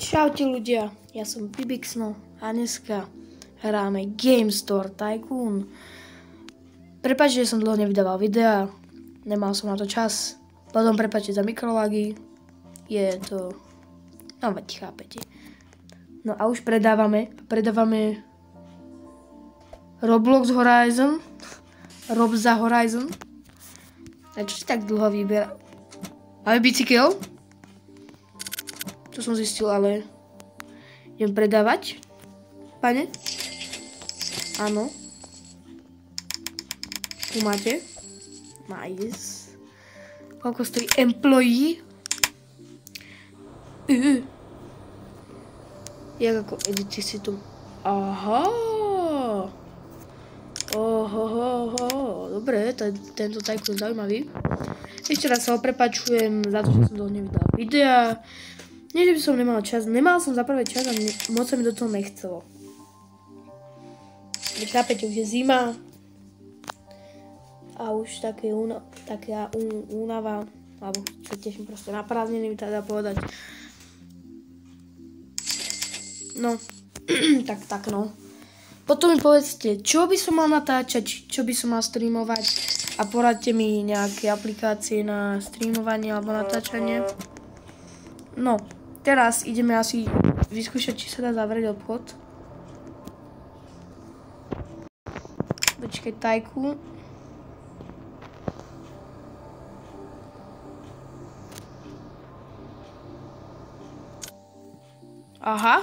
Čaute ľudia, ja som Bibixno a dneska hráme Game Store Tycoon. Prepáčte, že som dlho nevydával videa, nemal som na to čas. Potom prepáčte za mikrolagy, je to... no veď chápete. No a už predávame Roblox Horizon, Robza Horizon. A čo si tak dlho vyberá? Máme bicykel? To som zistil, ale idem predávať, pane. Áno. Tu máte. Nice. Koľko stojí employee? Jak ako edity si tu... Aha. Ohohoho. Dobre, tento Tycoon zaujímavý. Ešte raz sa oprepačujem za to, že som dlho nevydal videa. Nie, že by som nemal čas. Nemal som za prvé čas a moc sa mi do toho nechcelo. Vy chápete, už je zima. A už taká únava. Alebo sa teším proste na prázdniny, teda povedať. No. tak no. Potom mi povedzte, čo by som mal natáčať, čo by som mal streamovať. A poradte mi nejaké aplikácie na streamovanie alebo natáčanie. No. Teraz ideme asi vyskúšať, či sa dá zavrieť obchod. Počkaj, Tycoon. Aha.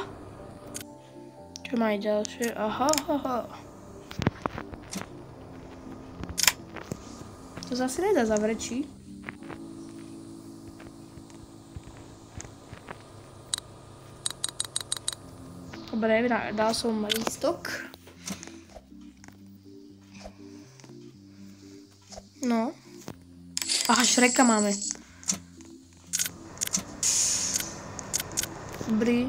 Čo má aj ďalšie? Aha. To zase nedá zavrieť, či? Dobre, dal som lístok. No. Aha, Šreka máme. Dobrý.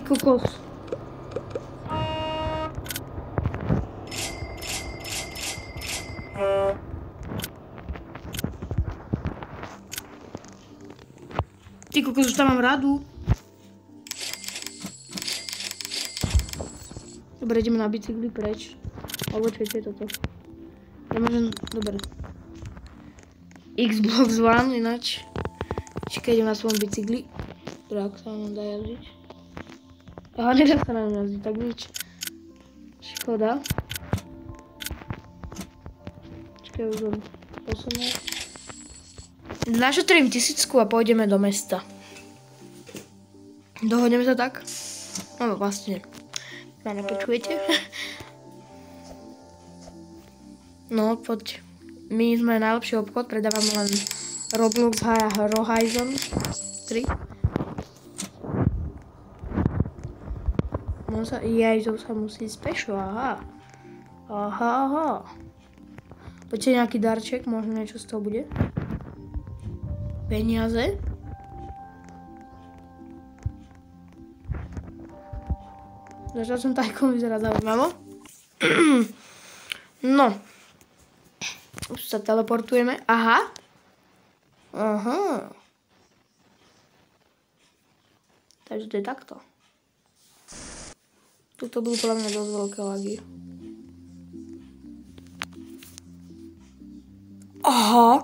Kokos. Ty kokos, už tam mám radu. Dobre, ideme na bicykli preč. Alebo čo je toto? Ja môžem... Dobre. Xbox One ináč. Čakaj, idem na svojom bicykli. Dobre, ak sa nám dá jazdiť. Aha, nedá sa nám jazdiť, tak nič. Škoda. Čakaj, už budem posunúť. Našetrím 1000 a pôjdeme do mesta. Dohodneme sa tak? No vlastne. Ma nepočujete? No, poď. My sme najlepší obchod, predávame len Roblox Horizon 3. To sa musí special, aha. Poďte nejaký darček, možno niečo z toho bude. Peniaze. Začal som Tycoon, vyzerá zaujímavo. No. Už sa teleportujeme. Aha. Takže to je takto. Tuto budú podľa mňa dosť veľké lagy. Aha.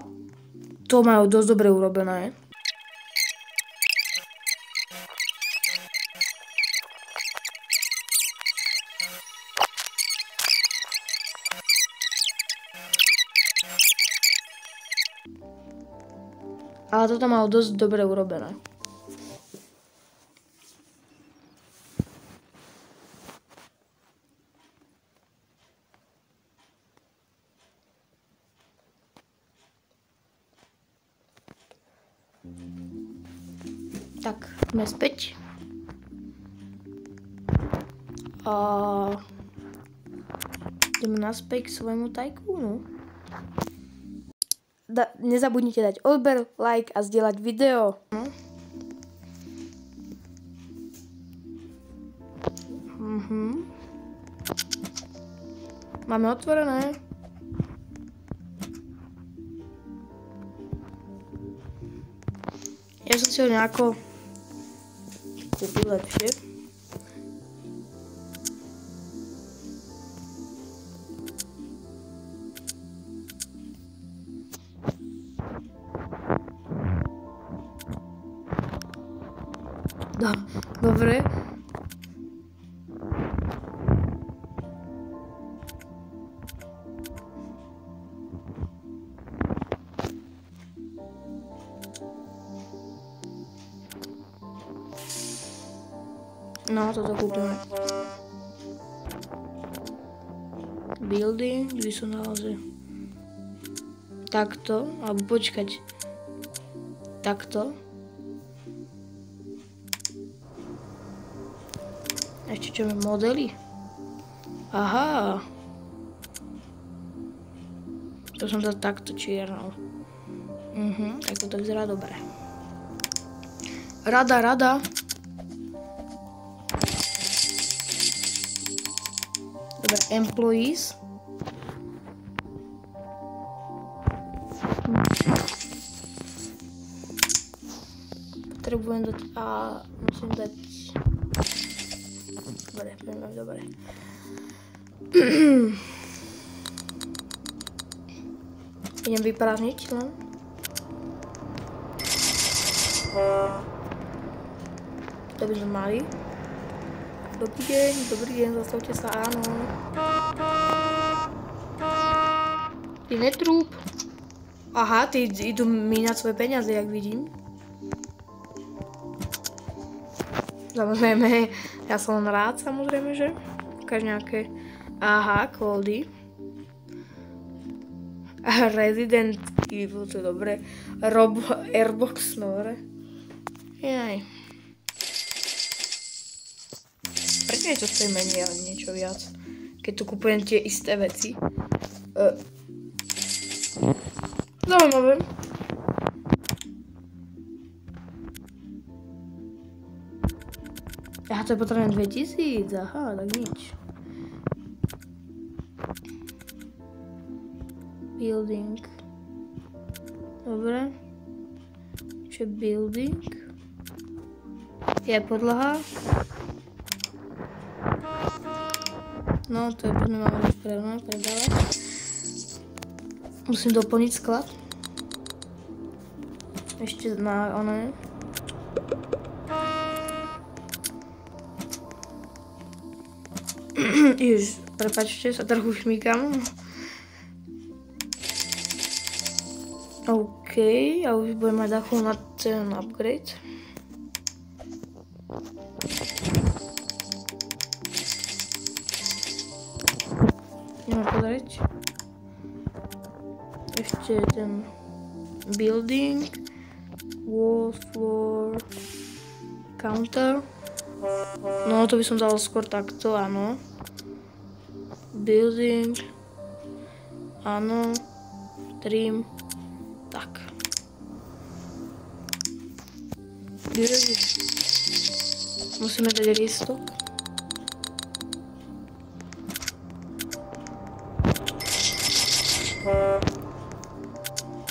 To majú dosť dobre urobené. Ale toto malo dosť dobre urobené. Tak, sme späť. Ideme naspäť k svojmu Tycoonu. Nezabudnite dať odber, like a zdieľať video. Máme otvorené. Ja som si ho nejako kúpil lepšie. Dobre. No, toto kúpime. Building, kde som naozaj. Takto, alebo počkať. Takto. Ešte čo máme modely? Aha. To som dal takto čiernou. Tak to vyzerá dobre. Rada. Dobre, employees. Potrebujem dať musím dať. Dobre. Idem vyprázdniť len. To by sme mali. Dobrý deň, zastavte sa, áno. Ty netrúp. Aha, ty idú míňať svoje peniaze, jak vidím. Samozrejme, ja som rád, samozrejme, že ukáž nejaké, kódy. Resident Evil, to je dobré. Airbox, dobre. Jaj. Prečo niečo stojí menej, ale niečo viac? Keď tu kúpujem tie isté veci. Zaujímavé. To je potrebujem 2000, aha, tak nič. Building. Dobre. Čo je building? Je podlaha. No, to je budeme mať predávať. Musím doplniť sklad. Ešte na oné. Jež, prepáčte, sa trochu šmíkam. OK, a už budem mať za chvíľu na ten upgrade. Ideme pozrieť. Ešte ten building, wall, floor, counter. No, to by som dal skôr takto, áno. Building. Áno. Trim. Tak. Musíme dať restock.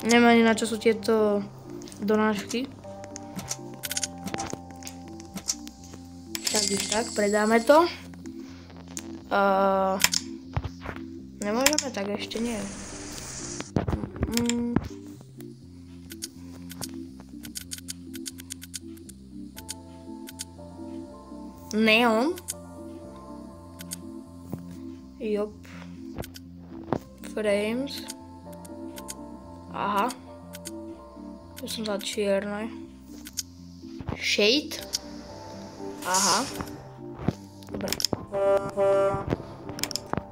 Neviem ani na čo sú tieto donášky. Tak, predáme to. Nemôžeme, tak ešte nie. Neon. Jop. Frames. Aha. Tu som dal čierne. Shade. Aha. Dobre.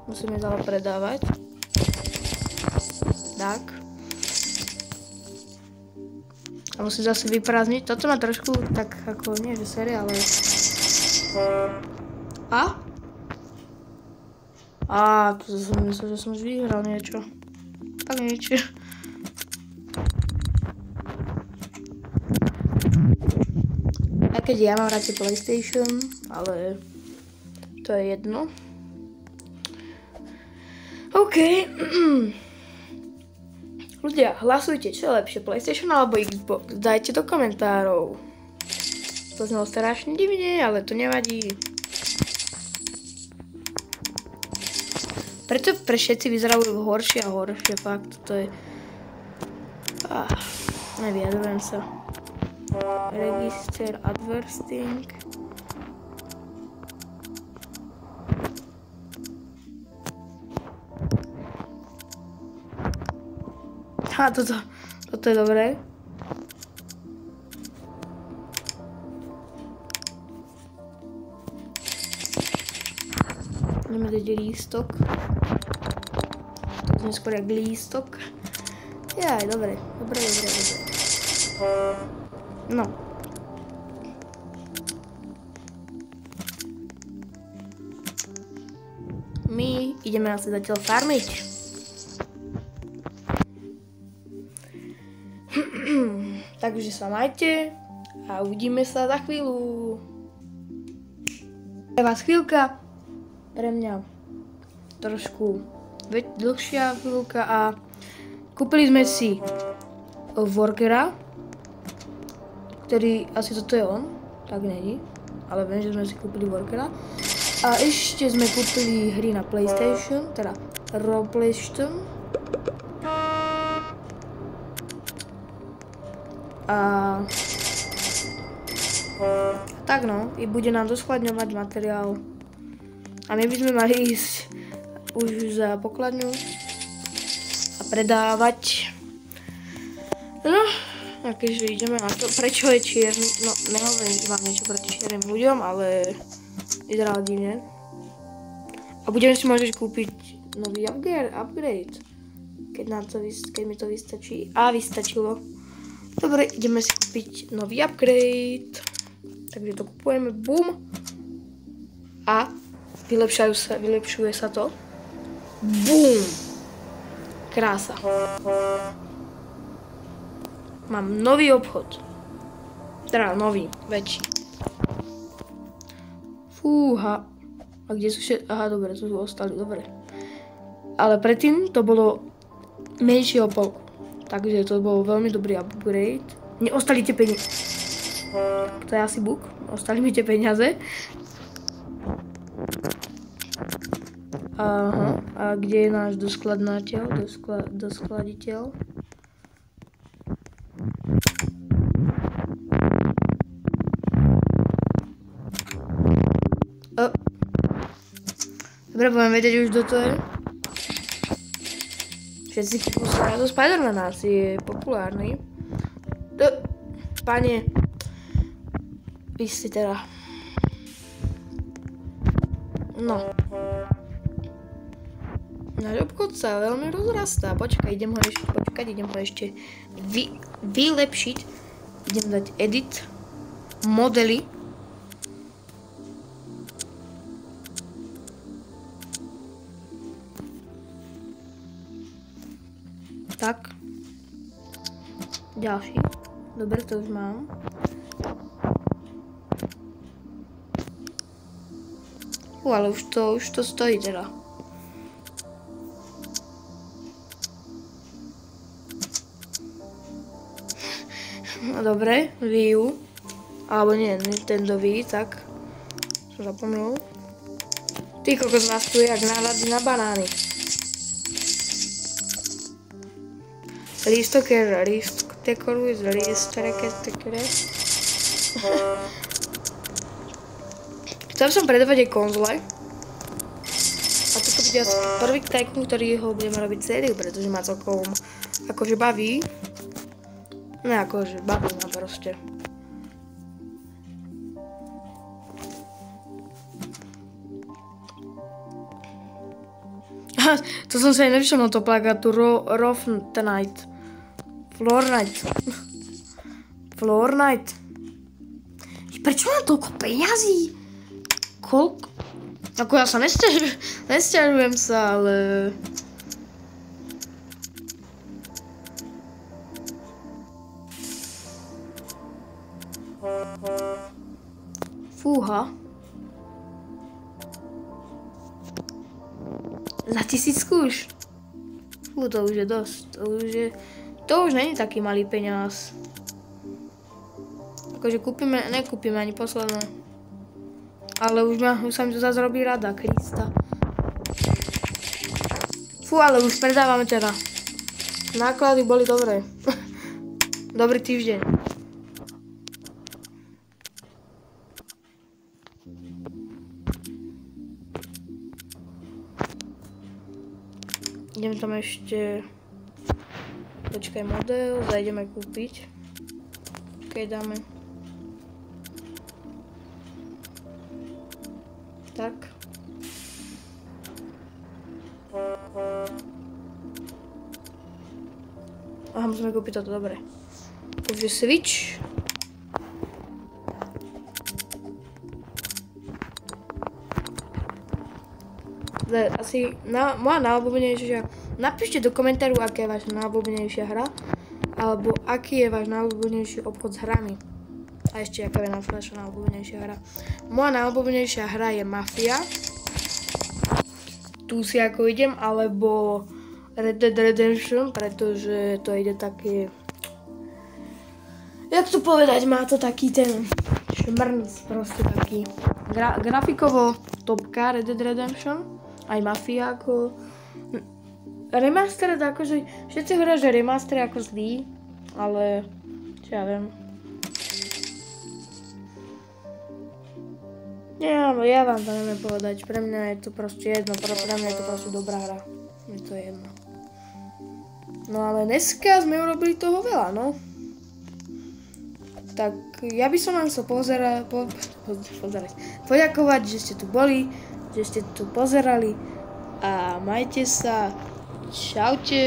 Musíme to predávať. Tak. A musím zase vyprázdniť. Toto má trošku tak ako, nie že série, ale... Tu som myslel, že som už vyhral niečo. Tak nič. Aj keď ja mám radšej PlayStation, ale to je jedno. OK. Ľudia, hlasujte, čo je lepšie, PlayStation alebo Xbox? Dajte do komentárov. To znelo strašne divne, ale to nevadí. Preto pre všetci vyzerajú horšie a horšie, fakt, to je... nevyjadrujem sa. Register adversing. Toto je dobré. Ideme dať lístok. To je skôr jak lístok. Jaj, dobre. No. My ideme asi zatiaľ farmiť. Takže sa majte a uvidíme sa za chvíľu. Pre vás chvíľka, pre mňa trošku dlhšia chvíľka a kúpili sme si workera, ktorý, asi toto je on, tak není, ale viem, že sme si kúpili workera. A ešte sme kúpili hry na PlayStation, teda PlayStation. A tak no, i bude nám doskladňovať materiál. A my by sme mali ísť už za pokladňu a predávať. No, a keďže ideme na to, prečo je čierny, no nehovorím vám niečo proti čiernym ľuďom, ale vyzerá divne. A budeme si môžeš kúpiť nový upgrade, keď mi to vystačí. A vystačilo. Dobre, ideme si kúpiť nový upgrade. Takže to kupujeme, bum. A vylepšuje sa to. Bum. Krása. Mám nový obchod. Teda nový, väčší. Fúha. A kde sú všetci? Aha, dobre, tu ostali, dobre. Ale predtým to bolo menšie o polku. Takže to bol veľmi dobrý upgrade. Neostali tie peniaze. To je asi bug. Ostali mi tie peniaze. Aha. A kde je náš doskladnateľ? Doskladiteľ. Dobre, budem vedieť už, kto to je. Všetci pozerajú do Spidermana, asi je populárny. Pane, vy si teda... No. Náš obchod sa veľmi rozrastá. Počkaj, idem ho ešte vylepšiť. Idem dať edit, modely. Tak. Ďalší. Dobre, to už mám. Ale už to stojí teda. No dobre, Wii U. Alebo nie, Nintendo Wii, tak. Som zapomnul. Ty kokos nás tu je jak nálady na banány. Lístoker, Chcel som predávať aj konzole. A toto bude asi prvý tycoon, ktorý ho budeme robiť sériu, pretože ma celkom akože baví. Ne akože, baví ma proste. To som sa aj nevšimol, to plagátu Fortnite. Fortnite. Prečo mám toľko peňazí? Koľko? Ako ja sa nesťažujem sa, ale... Fúha. Za 1000 už. to už je dosť. To už není taký malý peňaz. Akože nekúpime ani posledné. Ale už sa mi to zase robí rada, Krista. Fú, ale už predávame teda. Náklady boli dobré. Dobrý týždeň. Idem tam ešte... Počkaj, model, zajdeme kúpiť. Keď dáme. Tak. Aha, musíme kúpiť toto, dobre. Takže Switch. Asi moja najobľúbenejšia. Napíšte do komentáru, aká je vaša najobľúbenejšia hra. Alebo aký je váš najobľúbenejší obchod s hrami. A ešte aká je vaša najobľúbenejšia hra. Moja najobľúbenejšia hra je Mafia. Tu si ako idem, alebo Red Dead Redemption, pretože to ide také... Jak to povedať, má to taký ten šmrnc, proste taký. Grafikovo topka Red Dead Redemption. Aj Mafia ako... Remaster, akože všetci hovoria, že remaster je ako zlý, ale čo ja viem. Ja vám to neviem povedať, pre mňa je to proste jedno, pre mňa je to proste dobrá hra. Je to jedno. No ale dneska sme urobili toho veľa, no. Tak ja by som vám chcel poďakovať, že ste tu boli, že ste tu pozerali a majte sa. Čaute.